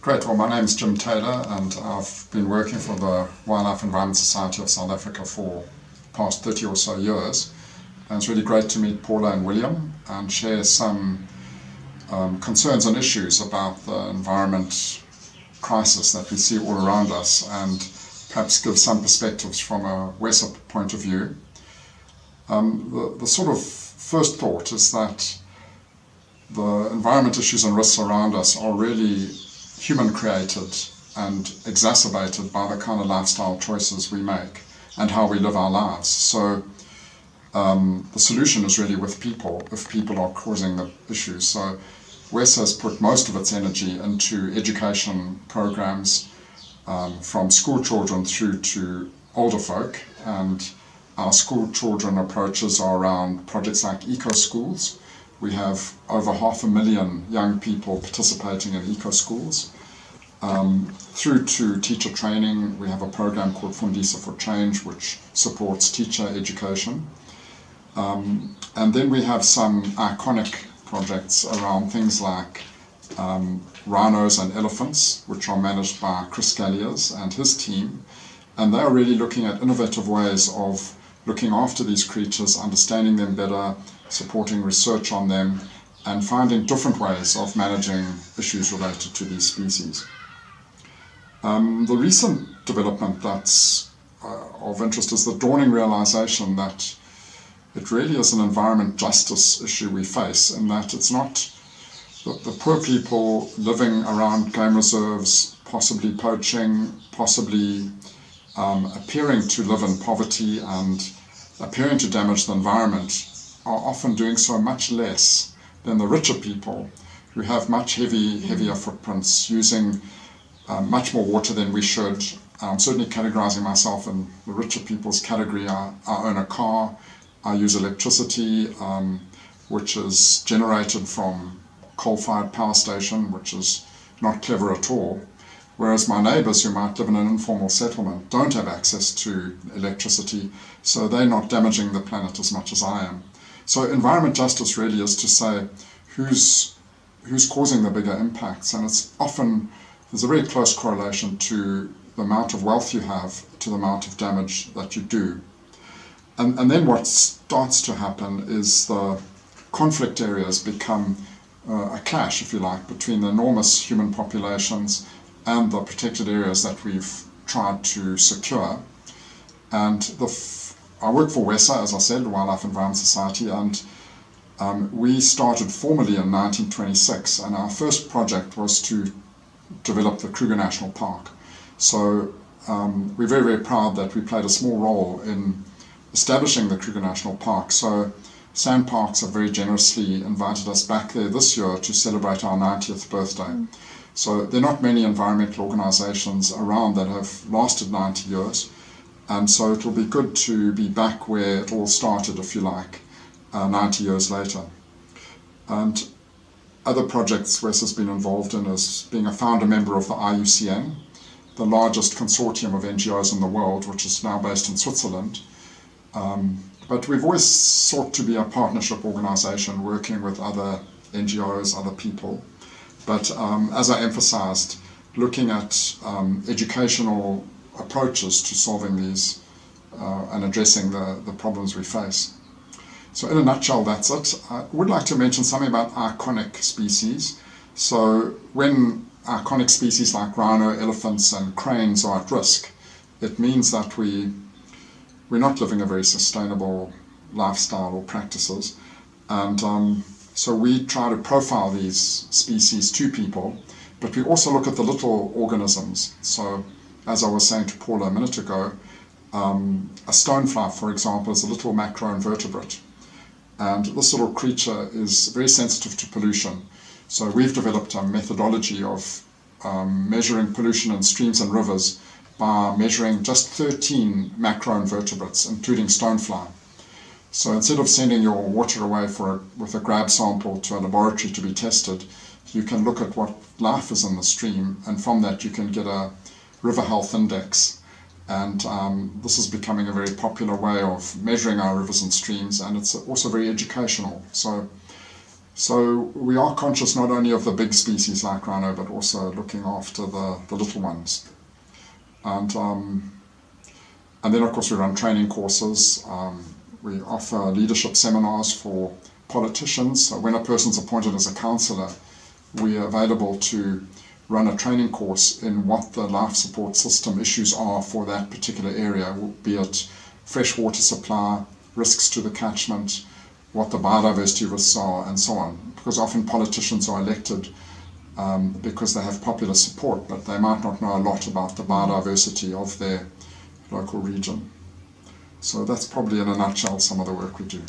Great. Well, my name is Jim Taylor, and I've been working for the Wildlife Environment Society of South Africa for the past 30 or so years. And it's really great to meet Paula and William and share some concerns and issues about the environment crisis that we see all around us, and perhaps give some perspectives from a WESSA point of view. The sort of first thought is that the environment issues and risks around us are really human created and exacerbated by the kind of lifestyle choices we make and how we live our lives. So the solution is really with people, if people are causing the issues. So WESSA has put most of its energy into education programs from school children through to older folk, and our school children approaches are around projects like eco-schools. We have over 500,000 young people participating in eco-schools. Through to teacher training, we have a program called Fundisa for Change, which supports teacher education. And then we have some iconic projects around things like rhinos and elephants, which are managed by Chris Galliers and his team. And they are really looking at innovative ways of looking after these creatures, understanding them better, supporting research on them, and finding different ways of managing issues related to these species. The recent development that's of interest is the dawning realization that it really is an environment justice issue we face, in that it's not the poor people living around game reserves, possibly poaching, possibly appearing to live in poverty and appearing to damage the environment, are often doing so much less than the richer people who have much heavier footprints, using much more water than we should. I'm certainly categorizing myself in the richer people's category. I own a car, I use electricity, which is generated from coal-fired power station, which is not clever at all. Whereas my neighbours who might live in an informal settlement don't have access to electricity, so they're not damaging the planet as much as I am. So environment justice really is to say who's causing the bigger impacts, and it's often, there's a very close correlation to the amount of wealth you have to the amount of damage that you do. And then what starts to happen is the conflict areas become a clash, if you like, between the enormous human populations and the protected areas that we've tried to secure. And I work for WESSA, as I said, the Wildlife Environment Society, and we started formally in 1926, and our first project was to develop the Kruger National Park. So we're very, very proud that we played a small role in establishing the Kruger National Park. So Sandparks have very generously invited us back there this year to celebrate our 90th birthday. So there are not many environmental organizations around that have lasted 90 years. And so it will be good to be back where it all started, if you like, 90 years later. And other projects WESSA has been involved in is being a founder member of the IUCN, the largest consortium of NGOs in the world, which is now based in Switzerland. But we've always sought to be a partnership organization working with other NGOs, other people. But as I emphasized, looking at educational approaches to solving these and addressing the problems we face. So in a nutshell, that's it. I would like to mention something about iconic species. So when iconic species like rhino, elephants and cranes are at risk, it means that we're not living a very sustainable lifestyle or practices. And so we try to profile these species to people, but we also look at the little organisms. So as I was saying to Paula a minute ago, a stonefly, for example, is a little macroinvertebrate. And this little creature is very sensitive to pollution. So we've developed a methodology of measuring pollution in streams and rivers by measuring just 13 macroinvertebrates, including stonefly. So instead of sending your water away with a grab sample to a laboratory to be tested, you can look at what life is in the stream, and from that you can get a river health index. And this is becoming a very popular way of measuring our rivers and streams, and it's also very educational. So So we are conscious not only of the big species like rhino, but also looking after the little ones. And then of course we run training courses. We offer leadership seminars for politicians. So when a person's appointed as a councillor, we are available to run a training course in what the life support system issues are for that particular area, be it fresh water supply, risks to the catchment, what the biodiversity risks are, and so on. Because often politicians are elected because they have popular support, but they might not know a lot about the biodiversity of their local region. So that's probably in a nutshell some of the work we do.